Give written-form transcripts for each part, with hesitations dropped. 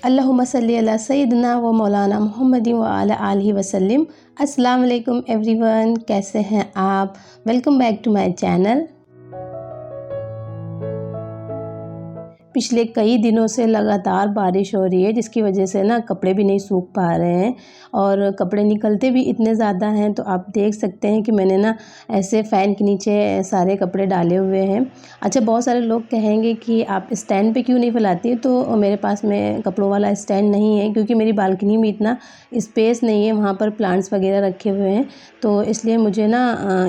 अल्लाहुम्मा सल्ली अला सय्यिदना व मौलाना मुहम्मदिन व अला आलिहि वसल्लम। अस्सलाम वालेकुम एवरीवन, कैसे हैं आप? Welcome back to my channel. पिछले कई दिनों से लगातार बारिश हो रही है, जिसकी वजह से ना कपड़े भी नहीं सूख पा रहे हैं और कपड़े निकलते भी इतने ज़्यादा हैं। तो आप देख सकते हैं कि मैंने ना ऐसे फ़ैन के नीचे सारे कपड़े डाले हुए हैं। अच्छा, बहुत सारे लोग कहेंगे कि आप स्टैंड पे क्यों नहीं फैलाती? तो मेरे पास में कपड़ों वाला स्टैंड नहीं है, क्योंकि मेरी बालकनी में इतना स्पेस नहीं है, वहाँ पर प्लांट्स वगैरह रखे हुए हैं, तो इसलिए मुझे ना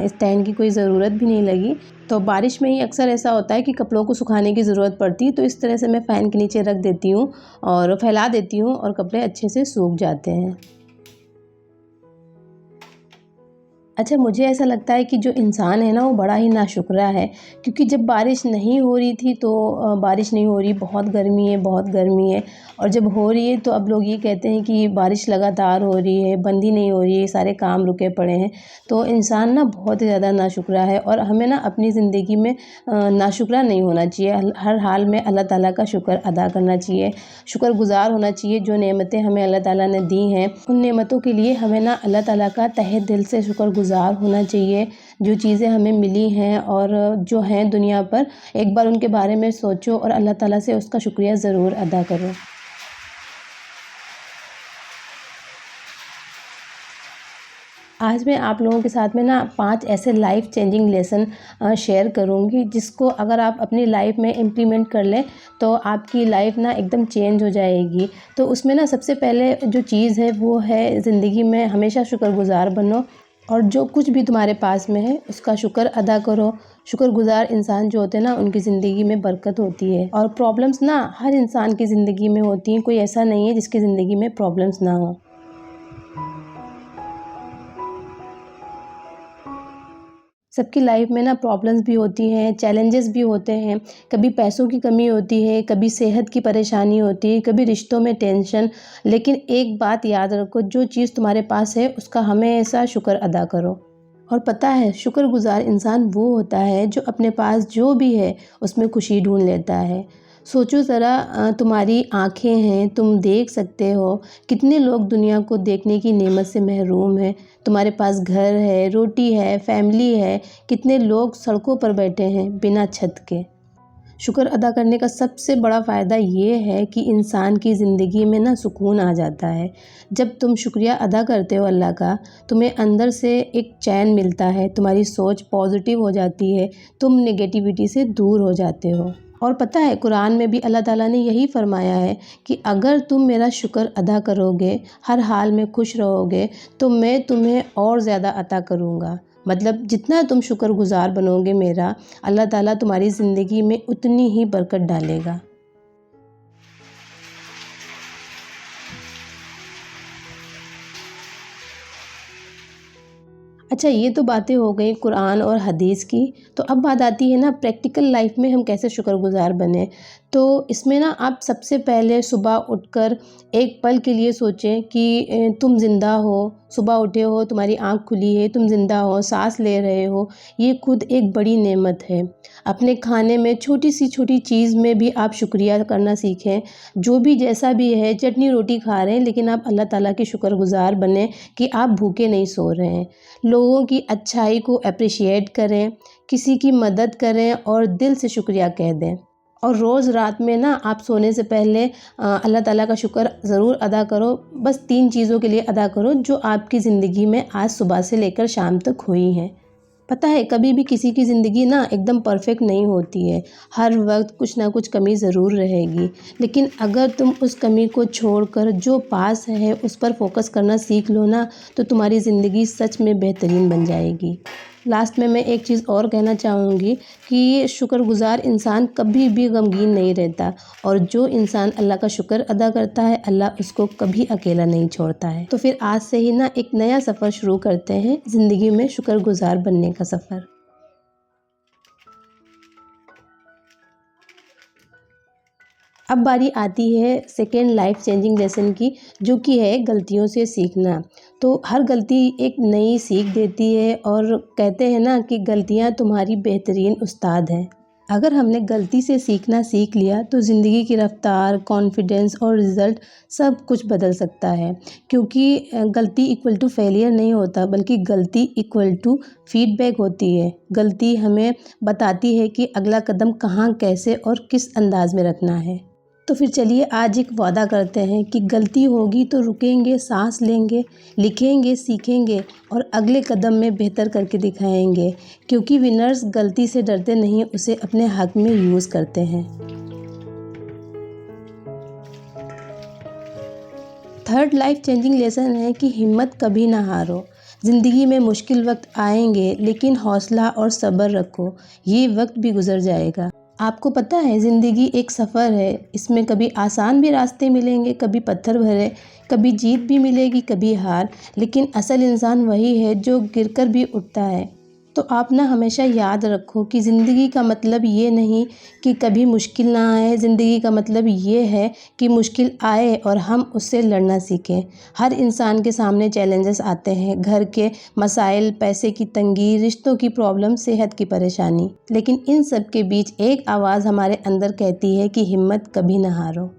स्टैंड की कोई ज़रूरत भी नहीं लगी। तो बारिश में ही अक्सर ऐसा होता है कि कपड़ों को सुखाने की ज़रूरत पड़ती है, तो इस तरह से मैं फ़ैन के नीचे रख देती हूँ और फैला देती हूँ और कपड़े अच्छे से सूख जाते हैं। अच्छा, मुझे ऐसा लगता है कि जो इंसान है ना वो बड़ा ही नाशुक्रा है, क्योंकि जब बारिश नहीं हो रही थी तो बारिश नहीं हो रही, बहुत गर्मी है, बहुत गर्मी है, और जब हो रही है तो अब लोग ये कहते हैं कि बारिश लगातार हो रही है, बंद ही नहीं हो रही है, सारे काम रुके पड़े हैं। तो इंसान ना बहुत ही ज़्यादा नाशुक्रा है और हमें ना अपनी ज़िंदगी में नाशुक्रा नहीं होना चाहिए। हर हाल में अल्लाह ताला का शुक्र अदा करना चाहिए, शुक्रगुज़ार होना चाहिए। जो नेमतें हमें अल्लाह ताला ने दी हैं, उन नेमतों के लिए हमें ना अल्लाह ताला का तहे दिल से शुक्रगुज़ार होना चाहिए। जो चीज़ें हमें मिली हैं और जो हैं दुनिया पर, एक बार उनके बारे में सोचो और अल्लाह ताला से उसका शुक्रिया ज़रूर अदा करो। आज मैं आप लोगों के साथ में ना 5 ऐसे लाइफ़ चेंजिंग लेसन शेयर करूँगी, जिसको अगर आप अपनी लाइफ़ में इम्प्लीमेंट कर लें तो आपकी लाइफ़ ना एकदम चेंज हो जाएगी। तो उसमें ना सबसे पहले जो चीज़ है वो है, ज़िंदगी में हमेशा शुक्रगुज़ार बनो और जो कुछ भी तुम्हारे पास में है उसका शुक्र अदा करो। शुक्रगुज़ार इंसान जो होते हैं ना, उनकी ज़िंदगी में बरकत होती है। और प्रॉब्लम्स ना हर इंसान की ज़िंदगी में होती हैं, कोई ऐसा नहीं है जिसकी ज़िंदगी में प्रॉब्लम्स ना हो। सबकी लाइफ में ना प्रॉब्लम्स भी होती हैं, चैलेंजेस भी होते हैं। कभी पैसों की कमी होती है, कभी सेहत की परेशानी होती है, कभी रिश्तों में टेंशन। लेकिन एक बात याद रखो, जो चीज़ तुम्हारे पास है उसका हमेशा शुक्र अदा करो। और पता है, शुक्रगुज़ार इंसान वो होता है जो अपने पास जो भी है उसमें खुशी ढूँढ लेता है। सोचो ज़रा, तुम्हारी आँखें हैं, तुम देख सकते हो, कितने लोग दुनिया को देखने की नेमत से महरूम हैं। तुम्हारे पास घर है, रोटी है, फैमिली है, कितने लोग सड़कों पर बैठे हैं बिना छत के। शुक्र अदा करने का सबसे बड़ा फ़ायदा ये है कि इंसान की ज़िंदगी में ना सुकून आ जाता है। जब तुम शुक्रिया अदा करते हो अल्लाह का, तुम्हें अंदर से एक चैन मिलता है, तुम्हारी सोच पॉजिटिव हो जाती है, तुम नेगेटिविटी से दूर हो जाते हो। और पता है, कुरान में भी अल्लाह ताला ने यही फ़रमाया है कि अगर तुम मेरा शुक्र अदा करोगे, हर हाल में खुश रहोगे, तो मैं तुम्हें और ज़्यादा अता करूँगा। मतलब जितना तुम शुक्रगुज़ार बनोगे मेरा, अल्लाह ताला तुम्हारी ज़िंदगी में उतनी ही बरकत डालेगा। अच्छा, ये तो बातें हो गई कुरान और हदीस की। तो अब बात आती है ना प्रैक्टिकल लाइफ में हम कैसे शुक्रगुज़ार बने। तो इसमें ना आप सबसे पहले सुबह उठकर एक पल के लिए सोचें कि तुम ज़िंदा हो, सुबह उठे हो, तुम्हारी आँख खुली है, तुम ज़िंदा हो, साँस ले रहे हो, ये खुद एक बड़ी नेमत है। अपने खाने में छोटी सी छोटी चीज़ में भी आप शुक्रिया करना सीखें। जो भी जैसा भी है, चटनी रोटी खा रहे हैं लेकिन आप अल्लाह ताला के शुक्रगुज़ार बनें कि आप भूखे नहीं सो रहे हैं। लोगों की अच्छाई को एप्रिशिएट करें, किसी की मदद करें और दिल से शुक्रिया कह दें। और रोज़ रात में ना आप सोने से पहले अल्लाह ताला का शुक्र ज़रूर अदा करो। बस 3 चीज़ों के लिए अदा करो जो आपकी ज़िंदगी में आज सुबह से लेकर शाम तक हुई हैं। पता है कभी भी किसी की ज़िंदगी ना एकदम परफेक्ट नहीं होती है। हर वक्त कुछ ना कुछ कमी ज़रूर रहेगी। लेकिन अगर तुम उस कमी को छोड़कर जो पास है उस पर फोकस करना सीख लो ना, तो तुम्हारी ज़िंदगी सच में बेहतरीन बन जाएगी। लास्ट में मैं एक चीज़ और कहना चाहूँगी कि शुक्रगुज़ार इंसान कभी भी गमगीन नहीं रहता, और जो इंसान अल्लाह का शुक्र अदा करता है, अल्लाह उसको कभी अकेला नहीं छोड़ता है। तो फिर आज से ही ना एक नया सफ़र शुरू करते हैं, ज़िंदगी में शुक्रगुज़ार बनने का सफ़र। अब बारी आती है सेकेंड लाइफ चेंजिंग लेसन की, जो कि है गलतियों से सीखना। तो हर गलती एक नई सीख देती है, और कहते हैं ना कि गलतियाँ तुम्हारी बेहतरीन उस्ताद हैं। अगर हमने गलती से सीखना सीख लिया तो ज़िंदगी की रफ़्तार, कॉन्फिडेंस और रिज़ल्ट सब कुछ बदल सकता है। क्योंकि गलती इक्वल टू फेलियर नहीं होता, बल्कि गलती इक्वल टू फीडबैक होती है। गलती हमें बताती है कि अगला कदम कहाँ, कैसे और किस अंदाज़ में रखना है। तो फिर चलिए आज एक वादा करते हैं कि गलती होगी तो रुकेंगे, सांस लेंगे, लिखेंगे, सीखेंगे और अगले कदम में बेहतर करके दिखाएंगे। क्योंकि विनर्स गलती से डरते नहीं, उसे अपने हक में यूज़ करते हैं। थर्ड लाइफ चेंजिंग लेसन है कि हिम्मत कभी ना हारो। ज़िंदगी में मुश्किल वक्त आएंगे, लेकिन हौसला और सब्र रखो, ये वक्त भी गुजर जाएगा। आपको पता है ज़िंदगी एक सफ़र है, इसमें कभी आसान भी रास्ते मिलेंगे, कभी पत्थर भरे, कभी जीत भी मिलेगी, कभी हार। लेकिन असल इंसान वही है जो गिरकर भी उठता है। तो आप ना हमेशा याद रखो कि ज़िंदगी का मतलब ये नहीं कि कभी मुश्किल ना आए। ज़िंदगी का मतलब ये है कि मुश्किल आए और हम उससे लड़ना सीखें। हर इंसान के सामने चैलेंजेस आते हैं, घर के मसाइल, पैसे की तंगी, रिश्तों की प्रॉब्लम, सेहत की परेशानी। लेकिन इन सब के बीच एक आवाज़ हमारे अंदर कहती है कि हिम्मत कभी ना हारो।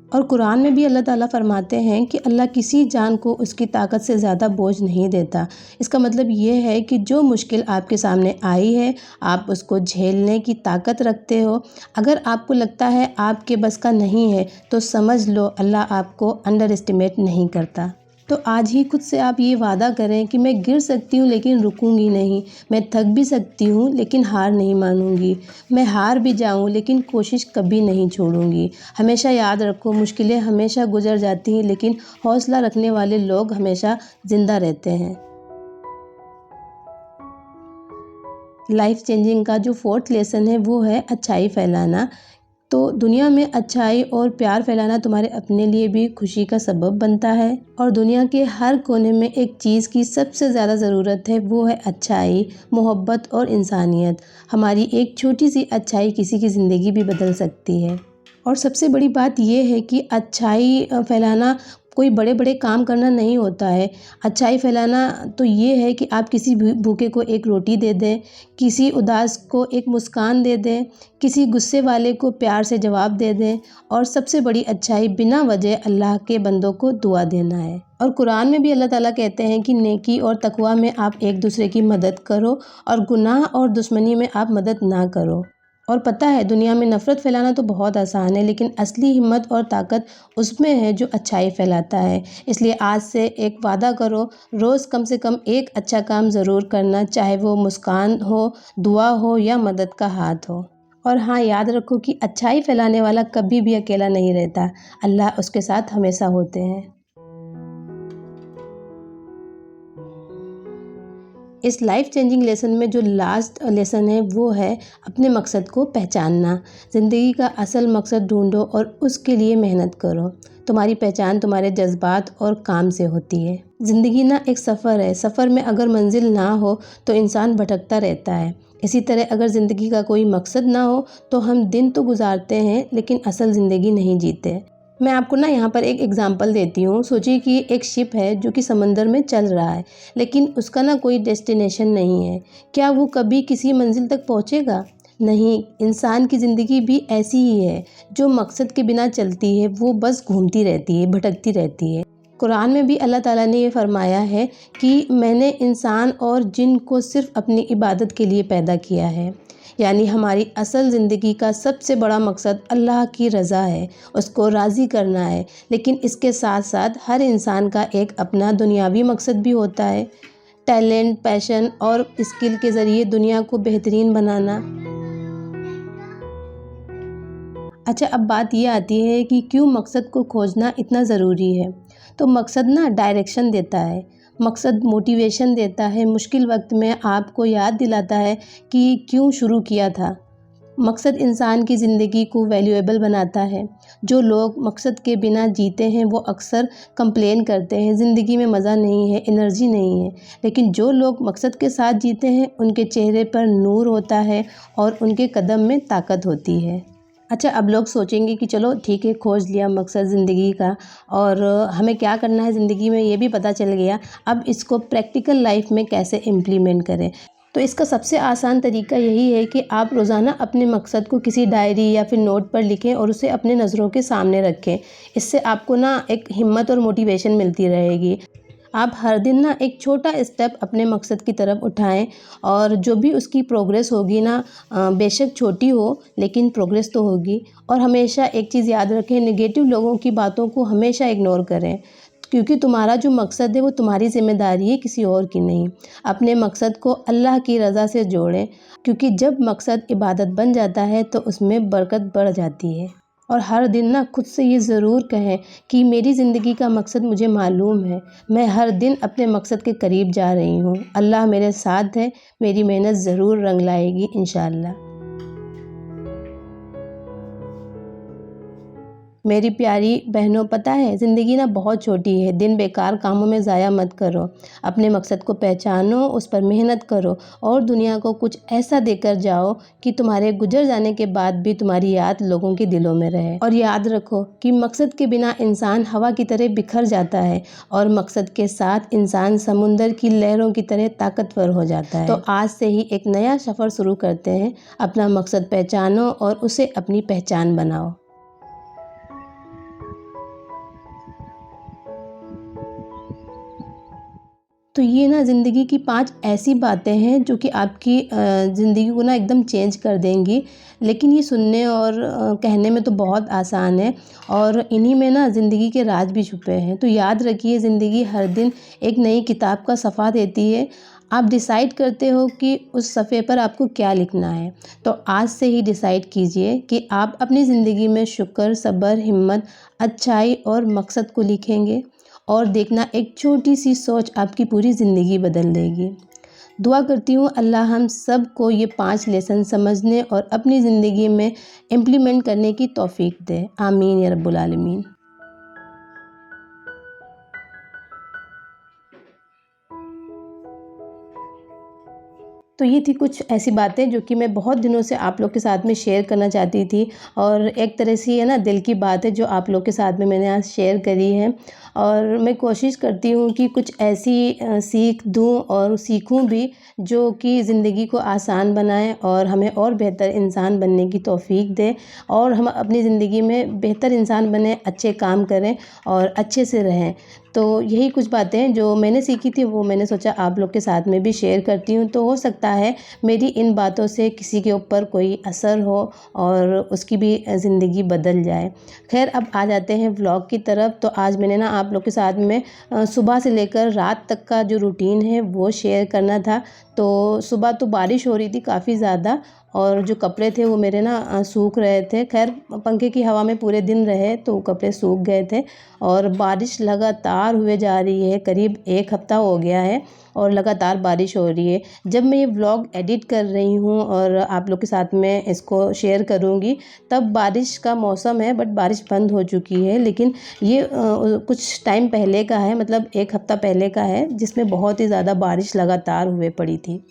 और कुरान में भी अल्लाह ताला फरमाते हैं कि अल्लाह किसी जान को उसकी ताकत से ज़्यादा बोझ नहीं देता। इसका मतलब ये है कि जो मुश्किल आपके सामने आई है, आप उसको झेलने की ताकत रखते हो। अगर आपको लगता है आपके बस का नहीं है, तो समझ लो अल्लाह आपको अंडर एस्टिमेट नहीं करता। तो आज ही खुद से आप ये वादा करें कि मैं गिर सकती हूँ लेकिन रुकूंगी नहीं, मैं थक भी सकती हूँ लेकिन हार नहीं मानूंगी, मैं हार भी जाऊँ लेकिन कोशिश कभी नहीं छोड़ूंगी। हमेशा याद रखो, मुश्किलें हमेशा गुजर जाती हैं, लेकिन हौसला रखने वाले लोग हमेशा ज़िंदा रहते हैं। लाइफ चेंजिंग का जो फोर्थ लेसन है वो है अच्छाई फैलाना। तो दुनिया में अच्छाई और प्यार फैलाना तुम्हारे अपने लिए भी खुशी का सबब बनता है। और दुनिया के हर कोने में एक चीज़ की सबसे ज़्यादा ज़रूरत है, वो है अच्छाई, मोहब्बत और इंसानियत। हमारी एक छोटी सी अच्छाई किसी की ज़िंदगी भी बदल सकती है। और सबसे बड़ी बात ये है कि अच्छाई फैलाना कोई बड़े बड़े काम करना नहीं होता है। अच्छाई फैलाना तो ये है कि आप किसी भूखे को एक रोटी दे दें, किसी उदास को एक मुस्कान दे दें, किसी गुस्से वाले को प्यार से जवाब दे दें। और सबसे बड़ी अच्छाई बिना वजह अल्लाह के बंदों को दुआ देना है। और कुरान में भी अल्लाह ताला कहते हैं कि नेकी और तकवा में आप एक दूसरे की मदद करो, और गुनाह और दुश्मनी में आप मदद ना करो। और पता है दुनिया में नफ़रत फैलाना तो बहुत आसान है, लेकिन असली हिम्मत और ताकत उसमें है जो अच्छाई फैलाता है। इसलिए आज से एक वादा करो, रोज़ कम से कम एक अच्छा काम ज़रूर करना, चाहे वो मुस्कान हो, दुआ हो या मदद का हाथ हो। और हाँ, याद रखो कि अच्छाई फैलाने वाला कभी भी अकेला नहीं रहता, अल्लाह उसके साथ हमेशा होते हैं। इस लाइफ चेंजिंग लेसन में जो लास्ट लेसन है वो है अपने मकसद को पहचानना। ज़िंदगी का असल मकसद ढूंढो और उसके लिए मेहनत करो। तुम्हारी पहचान तुम्हारे जज्बात और काम से होती है। ज़िंदगी ना एक सफ़र है, सफ़र में अगर मंजिल ना हो तो इंसान भटकता रहता है। इसी तरह अगर ज़िंदगी का कोई मकसद ना हो तो हम दिन तो गुजारते हैं लेकिन असल ज़िंदगी नहीं जीते। मैं आपको ना यहाँ पर एक एग्ज़ाम्पल देती हूँ। सोचिए कि एक शिप है जो कि समंदर में चल रहा है, लेकिन उसका ना कोई डेस्टिनेशन नहीं है। क्या वो कभी किसी मंजिल तक पहुँचेगा? नहीं, इंसान की ज़िंदगी भी ऐसी ही है, जो मकसद के बिना चलती है, वो बस घूमती रहती है, भटकती रहती है। कुरान में भी अल्लाह ताला ने ये फ़रमाया है कि मैंने इंसान और जिन को सिर्फ़ अपनी इबादत के लिए पैदा किया है। यानी हमारी असल ज़िंदगी का सबसे बड़ा मकसद अल्लाह की रज़ा है, उसको राज़ी करना है। लेकिन इसके साथ-साथ हर इंसान का एक अपना दुनियावी मकसद भी होता है। टैलेंट, पैशन और स्किल के ज़रिए दुनिया को बेहतरीन बनाना। अच्छा, अब बात ये आती है कि क्यों मकसद को खोजना इतना ज़रूरी है। तो मकसद ना डायरेक्शन देता है, मकसद मोटिवेशन देता है, मुश्किल वक्त में आपको याद दिलाता है कि क्यों शुरू किया था। मकसद इंसान की ज़िंदगी को वैल्यूएबल बनाता है। जो लोग मकसद के बिना जीते हैं वो अक्सर कंप्लेन करते हैं, ज़िंदगी में मज़ा नहीं है, एनर्जी नहीं है। लेकिन जो लोग मकसद के साथ जीते हैं उनके चेहरे पर नूर होता है और उनके कदम में ताकत होती है। अच्छा, अब लोग सोचेंगे कि चलो ठीक है, खोज लिया मकसद ज़िंदगी का और हमें क्या करना है ज़िंदगी में ये भी पता चल गया, अब इसको प्रैक्टिकल लाइफ में कैसे इम्प्लीमेंट करें। तो इसका सबसे आसान तरीका यही है कि आप रोज़ाना अपने मकसद को किसी डायरी या फिर नोट पर लिखें और उसे अपने नज़रों के सामने रखें। इससे आपको ना एक हिम्मत और मोटिवेशन मिलती रहेगी। आप हर दिन ना एक छोटा स्टेप अपने मकसद की तरफ उठाएं और जो भी उसकी प्रोग्रेस होगी ना, बेशक छोटी हो लेकिन प्रोग्रेस तो होगी। और हमेशा एक चीज़ याद रखें, नेगेटिव लोगों की बातों को हमेशा इग्नोर करें, क्योंकि तुम्हारा जो मकसद है वो तुम्हारी ज़िम्मेदारी है, किसी और की नहीं। अपने मकसद को अल्लाह की रज़ा से जोड़ें, क्योंकि जब मकसद इबादत बन जाता है तो उसमें बरकत बढ़ जाती है। और हर दिन ना खुद से ये ज़रूर कहें कि मेरी ज़िंदगी का मकसद मुझे मालूम है, मैं हर दिन अपने मकसद के करीब जा रही हूँ। अल्लाह मेरे साथ है, मेरी मेहनत ज़रूर रंग लाएगी इंशाअल्लाह। मेरी प्यारी बहनों, पता है ज़िंदगी ना बहुत छोटी है, दिन बेकार कामों में ज़ाया मत करो। अपने मकसद को पहचानो, उस पर मेहनत करो और दुनिया को कुछ ऐसा देकर जाओ कि तुम्हारे गुजर जाने के बाद भी तुम्हारी याद लोगों के दिलों में रहे। और याद रखो कि मकसद के बिना इंसान हवा की तरह बिखर जाता है और मकसद के साथ इंसान समुंदर की लहरों की तरह ताकतवर हो जाता है। तो आज से ही एक नया सफ़र शुरू करते हैं। अपना मकसद पहचानो और उसे अपनी पहचान बनाओ। तो ये ना ज़िंदगी की 5 ऐसी बातें हैं जो कि आपकी ज़िंदगी को ना एकदम चेंज कर देंगी। लेकिन ये सुनने और कहने में तो बहुत आसान है और इन्हीं में ना ज़िंदगी के राज भी छुपे हैं। तो याद रखिए, ज़िंदगी हर दिन एक नई किताब का सफ़ा देती है। आप डिसाइड करते हो कि उस सफ़े पर आपको क्या लिखना है। तो आज से ही डिसाइड कीजिए कि आप अपनी ज़िंदगी में शुक्र, सब्र, हिम्मत, अच्छाई और मकसद को लिखेंगे। और देखना, एक छोटी सी सोच आपकी पूरी ज़िंदगी बदल देगी। दुआ करती हूँ अल्लाह हम सब को ये 5 लेसन समझने और अपनी ज़िंदगी में इम्प्लीमेंट करने की तौफ़ीक दे। आमीन या रब्बुल आलमीन। तो ये थी कुछ ऐसी बातें जो कि मैं बहुत दिनों से आप लोग के साथ में शेयर करना चाहती थी और एक तरह से ये ना दिल की बात है जो आप लोग के साथ में मैंने आज शेयर करी है। और मैं कोशिश करती हूँ कि कुछ ऐसी सीख दूँ और सीखूँ भी जो कि ज़िंदगी को आसान बनाए और हमें और बेहतर इंसान बनने की तौफ़ीक दे और हम अपनी ज़िंदगी में बेहतर इंसान बनें, अच्छे काम करें और अच्छे से रहें। तो यही कुछ बातें जो मैंने सीखी थी वो मैंने सोचा आप लोग के साथ में भी शेयर करती हूँ। तो हो सकता है मेरी इन बातों से किसी के ऊपर कोई असर हो और उसकी भी ज़िंदगी बदल जाए। ख़ैर, अब आ जाते हैं व्लॉग की तरफ। तो आज मैंने ना आप लोग के साथ में सुबह से लेकर रात तक का जो रूटीन है वो शेयर करना था। तो सुबह तो बारिश हो रही थी काफ़ी ज़्यादा और जो कपड़े थे वो मेरे ना सूख रहे थे। ख़ैर, पंखे की हवा में पूरे दिन रहे तो कपड़े सूख गए थे। और बारिश लगातार हुए जा रही है, करीब 1 हफ़्ता हो गया है और लगातार बारिश हो रही है। जब मैं ये व्लॉग एडिट कर रही हूँ और आप लोग के साथ में इसको शेयर करूँगी तब बारिश का मौसम है, बट बारिश बंद हो चुकी है। लेकिन ये कुछ टाइम पहले का है, मतलब 1 हफ़्ता पहले का है, जिसमें बहुत ही ज़्यादा बारिश लगातार हुए पड़ी थी।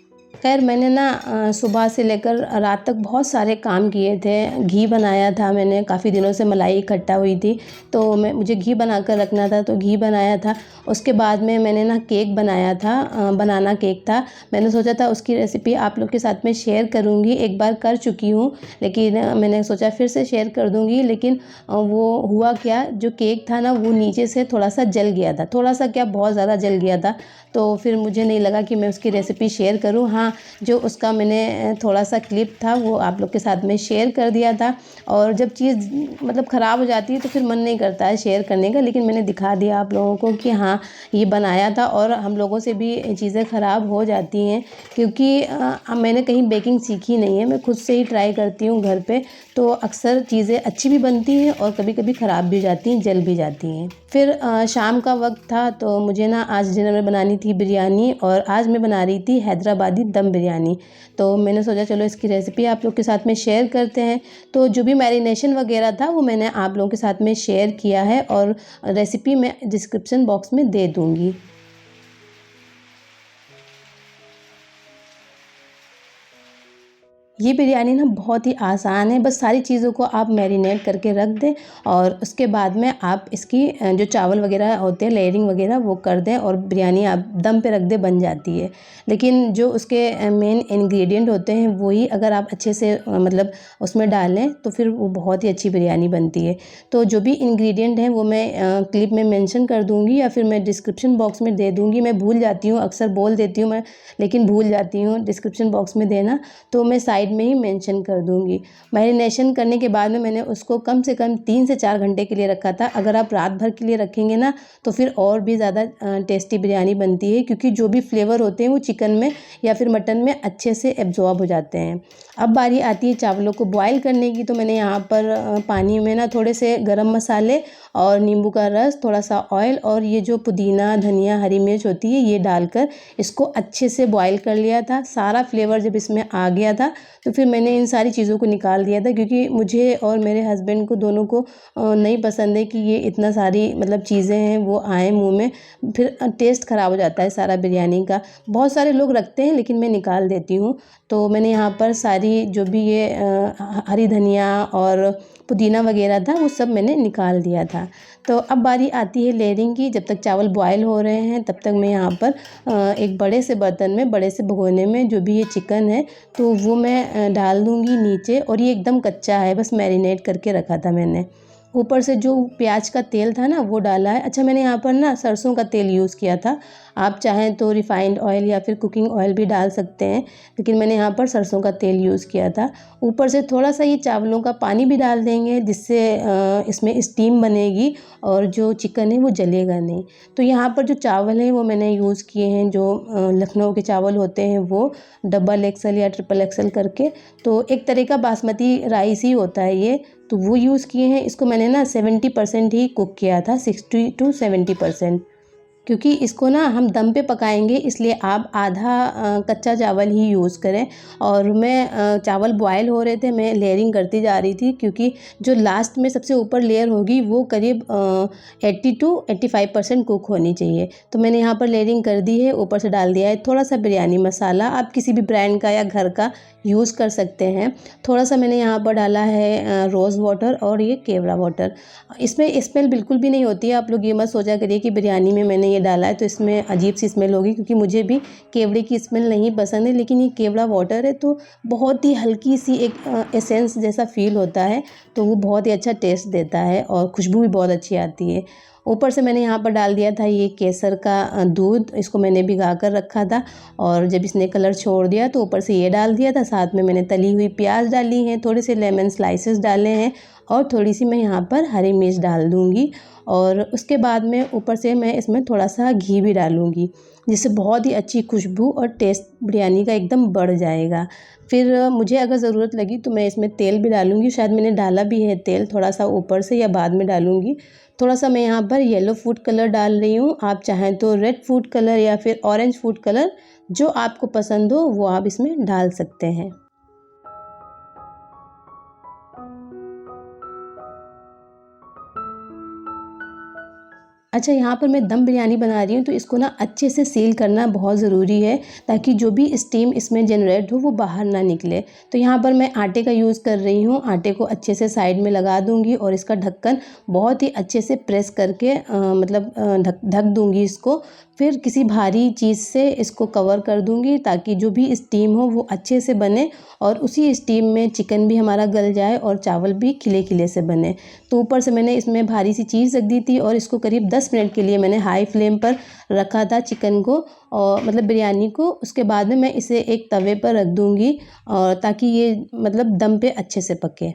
खैर मैंने ना सुबह से लेकर रात तक बहुत सारे काम किए थे। घी बनाया था मैंने, काफ़ी दिनों से मलाई इकट्ठा हुई थी, तो मुझे घी बना कर रखना था, तो घी बनाया था। उसके बाद में मैंने ना केक बनाया था, बनाना केक था। मैंने सोचा था उसकी रेसिपी आप लोग के साथ में शेयर करूँगी, एक बार कर चुकी हूँ, लेकिन मैंने सोचा फिर से शेयर कर दूँगी। लेकिन वो हुआ क्या, जो केक था ना वो नीचे से थोड़ा-सा जल गया था, थोड़ा-सा क्या बहुत ज़्यादा जल गया था। तो फिर मुझे नहीं लगा कि मैं उसकी रेसिपी शेयर करूँ। हाँ, जो उसका मैंने थोड़ा-सा क्लिप था वो आप लोग के साथ में शेयर कर दिया था। और जब चीज़ मतलब ख़राब हो जाती है तो फिर मन नहीं करता है शेयर करने का, लेकिन मैंने दिखा दिया आप लोगों को कि हाँ, ये बनाया था। और हम लोगों से भी चीज़ें ख़राब हो जाती हैं, क्योंकि मैंने कहीं बेकिंग सीखी नहीं है, मैं खुद से ही ट्राई करती हूँ घर पे, तो अक्सर चीज़ें अच्छी भी बनती हैं और कभी-कभी ख़राब भी हो जाती हैं, जल भी जाती हैं। फिर शाम का वक़्त था, तो मुझे ना आज डिनर में बनानी थी बिरयानी, और आज मैं बना रही थी हैदराबादी दम बिरयानी। तो मैंने सोचा चलो इसकी रेसिपी आप लोग के साथ में शेयर करते हैं। तो जो भी मैरिनेशन वग़ैरह था वो मैंने आप लोगों के साथ में शेयर किया है, और रेसिपी मैं डिस्क्रिप्शन बॉक्स में दे दूँगी। ये बिरयानी ना बहुत ही आसान है, बस सारी चीज़ों को आप मैरिनेट करके रख दें, और उसके बाद में आप इसकी जो चावल वगैरह होते हैं लेयरिंग वगैरह वो कर दें, और बिरयानी आप दम पे रख दें, बन जाती है। लेकिन जो उसके मेन इंग्रेडिएंट होते हैं वही अगर आप अच्छे से मतलब उसमें डालें तो फिर वो बहुत ही अच्छी बिरयानी बनती है। तो जो भी इंग्रेडिएंट हैं वो मैं क्लिप में मेंशन कर दूँगी, या फिर मैं डिस्क्रिप्शन बॉक्स में दे दूँगी। मैं भूल जाती हूँ, अक्सर बोल देती हूँ मैं, लेकिन भूल जाती हूँ डिस्क्रिप्शन बॉक्स में देना, तो मैं साइड में ही मेंशन कर दूँगी। मैरिनेशन करने के बाद में मैंने उसको कम से कम 3 से 4 घंटे के लिए रखा था। अगर आप रात भर के लिए रखेंगे ना तो फिर और भी ज़्यादा टेस्टी बिरयानी बनती है, क्योंकि जो भी फ्लेवर होते हैं वो चिकन में या फिर मटन में अच्छे से एब्ज़ॉर्ब हो जाते हैं। अब बारी आती है चावलों को बॉयल करने की, तो मैंने यहाँ पर पानी में ना थोड़े से गरम मसाले और नींबू का रस, थोड़ा-सा ऑयल, और ये जो पुदीना, धनिया, हरी मिर्च होती है ये डालकर इसको अच्छे से बॉयल कर लिया था। सारा फ्लेवर जब इसमें आ गया था तो फिर मैंने इन सारी चीज़ों को निकाल दिया था, क्योंकि मुझे और मेरे हस्बैंड को दोनों को नहीं पसंद है कि ये इतना सारी मतलब चीज़ें हैं वो आएँ मुँह में, फिर टेस्ट ख़राब हो जाता है सारा बिरयानी का। बहुत सारे लोग रखते हैं लेकिन मैं निकाल देती हूँ। तो मैंने यहाँ पर सारी जो भी ये हरी धनिया और पुदीना वगैरह था वो सब मैंने निकाल दिया था। तो अब बारी आती है लेयरिंग की। जब तक चावल बॉयल हो रहे हैं तब तक मैं यहाँ पर एक बड़े से बर्तन में, बड़े से भगोने में जो भी ये चिकन है तो वो मैं डाल दूँगी नीचे, और ये एकदम कच्चा है, बस मैरिनेट करके रखा था मैंने। ऊपर से जो प्याज का तेल था ना वो डाला है। अच्छा, मैंने यहाँ पर ना सरसों का तेल यूज़ किया था। आप चाहें तो रिफाइंड ऑयल या फिर कुकिंग ऑयल भी डाल सकते हैं, लेकिन मैंने यहाँ पर सरसों का तेल यूज़ किया था। ऊपर से थोड़ा-सा ये चावलों का पानी भी डाल देंगे, जिससे इसमें स्टीम बनेगी और जो चिकन है वो जलेगा नहीं। तो यहाँ पर जो चावल हैं वो मैंने यूज़ किए हैं, जो लखनऊ के चावल होते हैं वो, डबल एक्सल या ट्रिपल एक्सल करके। तो एक तरह का बासमती राइस ही होता है ये, तो वो यूज़ किए हैं। इसको मैंने ना 70% ही कुक किया था, 60 टू 70%, क्योंकि इसको ना हम दम पे पकाएंगे, इसलिए आप आधा कच्चा चावल ही यूज़ करें। और मैं चावल बॉयल हो रहे थे, मैं लेयरिंग करती जा रही थी, क्योंकि जो लास्ट में सबसे ऊपर लेयर होगी वो करीब 80 टू 85% कुक होनी चाहिए। तो मैंने यहाँ पर लेयरिंग कर दी है, ऊपर से डाल दिया है थोड़ा सा बिरयानी मसाला, आप किसी भी ब्रांड का या घर का यूज़ कर सकते हैं। थोड़ा सा मैंने यहाँ पर डाला है रोज़ वाटर और ये केवड़ा वाटर। इसमें स्मेल बिल्कुल भी नहीं होती है, आप लोग ये मत सोचा करिए कि बिरयानी में मैंने ये डाला है तो इसमें अजीब सी स्मेल होगी, क्योंकि मुझे भी केवड़े की स्मेल नहीं पसंद है। लेकिन ये केवड़ा वाटर है तो बहुत ही हल्की सी एक एसेंस जैसा फ़ील होता है, तो वो बहुत ही अच्छा टेस्ट देता है और खुशबू भी बहुत अच्छी आती है। ऊपर से मैंने यहाँ पर डाल दिया था ये केसर का दूध, इसको मैंने भिगा कर रखा था, और जब इसने कलर छोड़ दिया तो ऊपर से ये डाल दिया था। साथ में मैंने तली हुई प्याज डाली है, थोड़े से लेमन स्लाइसेस डाले हैं, और थोड़ी सी मैं यहाँ पर हरी मिर्च डाल दूँगी। और उसके बाद में ऊपर से मैं इसमें थोड़ा सा घी भी डालूँगी, जिससे बहुत ही अच्छी खुशबू और टेस्ट बिरयानी का एकदम बढ़ जाएगा। फिर मुझे अगर ज़रूरत लगी तो मैं इसमें तेल भी डालूँगी, शायद मैंने डाला भी है तेल थोड़ा सा ऊपर से, या बाद में डालूँगी। थोड़ा सा मैं यहाँ पर येलो फूड कलर डाल रही हूँ, आप चाहें तो रेड फूड कलर या फिर ऑरेंज फूड कलर, जो आपको पसंद हो वो आप इसमें डाल सकते हैं। अच्छा, यहाँ पर मैं दम बिरयानी बना रही हूँ, तो इसको ना अच्छे से सील करना बहुत ज़रूरी है, ताकि जो भी स्टीम इसमें जनरेट हो वो बाहर ना निकले। तो यहाँ पर मैं आटे का यूज़ कर रही हूँ। आटे को अच्छे से साइड में लगा दूँगी और इसका ढक्कन बहुत ही अच्छे से प्रेस करके ढक ढक दूँगी इसको। फिर किसी भारी चीज़ से इसको कवर कर दूँगी, ताकि जो भी स्टीम हो वो अच्छे से बने और उसी स्टीम में चिकन भी हमारा गल जाए और चावल भी खिले-खिले से बने। तो ऊपर से मैंने इसमें भारी सी चीज़ रख दी थी और इसको करीब 10 मिनट के लिए मैंने हाई फ्लेम पर रखा था चिकन को, और मतलब बिरयानी को। उसके बाद में मैं इसे एक तवे पर रख दूँगी, और ताकि ये मतलब दम पे अच्छे से पके।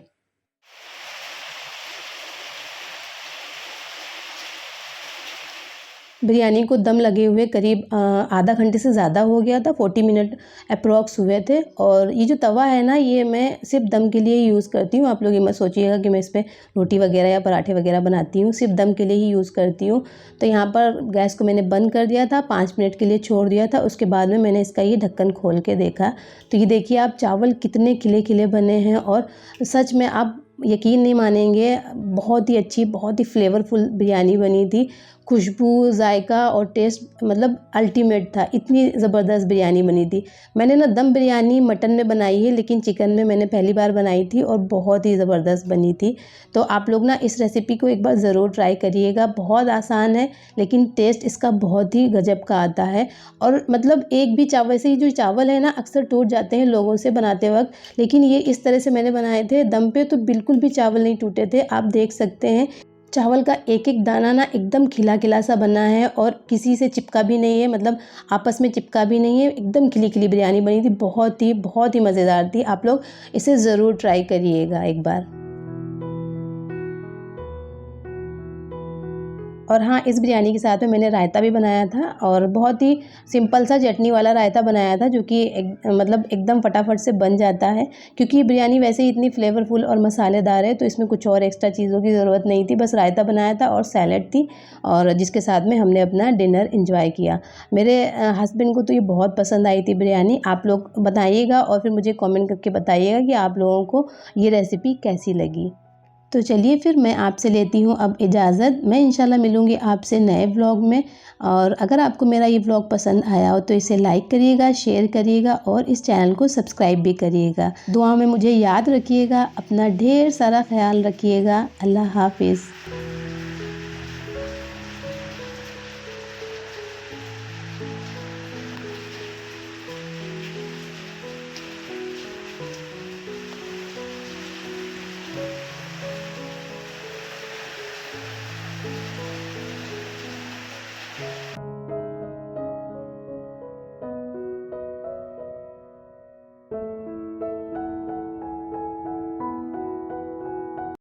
बिरयानी को दम लगे हुए करीब आधा घंटे से ज़्यादा हो गया था, 40 मिनट अप्रॉक्स हुए थे। और ये जो तवा है ना, ये मैं सिर्फ दम के लिए ही यूज़ करती हूँ। आप लोग ये मत सोचिएगा कि मैं इस पे रोटी वगैरह या पराठे वगैरह बनाती हूँ, सिर्फ दम के लिए ही यूज़ करती हूँ। तो यहाँ पर गैस को मैंने बंद कर दिया था, 5 मिनट के लिए छोड़ दिया था। उसके बाद में मैंने इसका ये ढक्कन खोल के देखा, तो ये देखिए आप, चावल कितने खिले-खिले बने हैं। और सच में आप यकीन नहीं मानेंगे, बहुत ही अच्छी, बहुत ही फ्लेवरफुल बिरयानी बनी थी। खुशबू, जायका और टेस्ट मतलब अल्टीमेट था। इतनी ज़बरदस्त बिरयानी बनी थी। मैंने ना दम बिरयानी मटन में बनाई है, लेकिन चिकन में मैंने पहली बार बनाई थी और बहुत ही ज़बरदस्त बनी थी। तो आप लोग ना इस रेसिपी को एक बार ज़रूर ट्राई करिएगा। बहुत आसान है, लेकिन टेस्ट इसका बहुत ही गजब का आता है। और मतलब एक भी चावल से, जो चावल है ना, अक्सर टूट जाते हैं लोगों से बनाते वक्त, लेकिन ये इस तरह से मैंने बनाए थे दम पे, तो बिल्कुल भी चावल नहीं टूटे थे। आप देख सकते हैं चावल का एक एक दाना ना एकदम खिला खिला सा बना है, और किसी से चिपका भी नहीं है, मतलब आपस में चिपका भी नहीं है। एकदम खिली खिली बिरयानी बनी थी, बहुत ही मज़ेदार थी। आप लोग इसे ज़रूर ट्राई करिएगा एक बार। और हाँ, इस बिरयानी के साथ में मैंने रायता भी बनाया था, और बहुत ही सिंपल सा चटनी वाला रायता बनाया था, जो कि मतलब एकदम फटाफट से बन जाता है। क्योंकि ये बिरयानी वैसे ही इतनी फ्लेवरफुल और मसालेदार है, तो इसमें कुछ और एक्स्ट्रा चीज़ों की ज़रूरत नहीं थी। बस रायता बनाया था और सैलेड थी, और जिसके साथ में हमने अपना डिनर एंजॉय किया। मेरे हस्बैंड को तो ये बहुत पसंद आई थी बिरयानी। आप लोग बताइएगा और फिर मुझे कमेंट करके बताइएगा कि आप लोगों को ये रेसिपी कैसी लगी। तो चलिए फिर मैं आपसे लेती हूँ अब इजाज़त। मैं इंशाल्लाह मिलूँगी आपसे नए व्लॉग में। और अगर आपको मेरा ये व्लॉग पसंद आया हो तो इसे लाइक करिएगा, शेयर करिएगा और इस चैनल को सब्सक्राइब भी करिएगा। दुआ में मुझे याद रखिएगा। अपना ढेर सारा ख्याल रखिएगा। अल्लाह हाफ़िज़।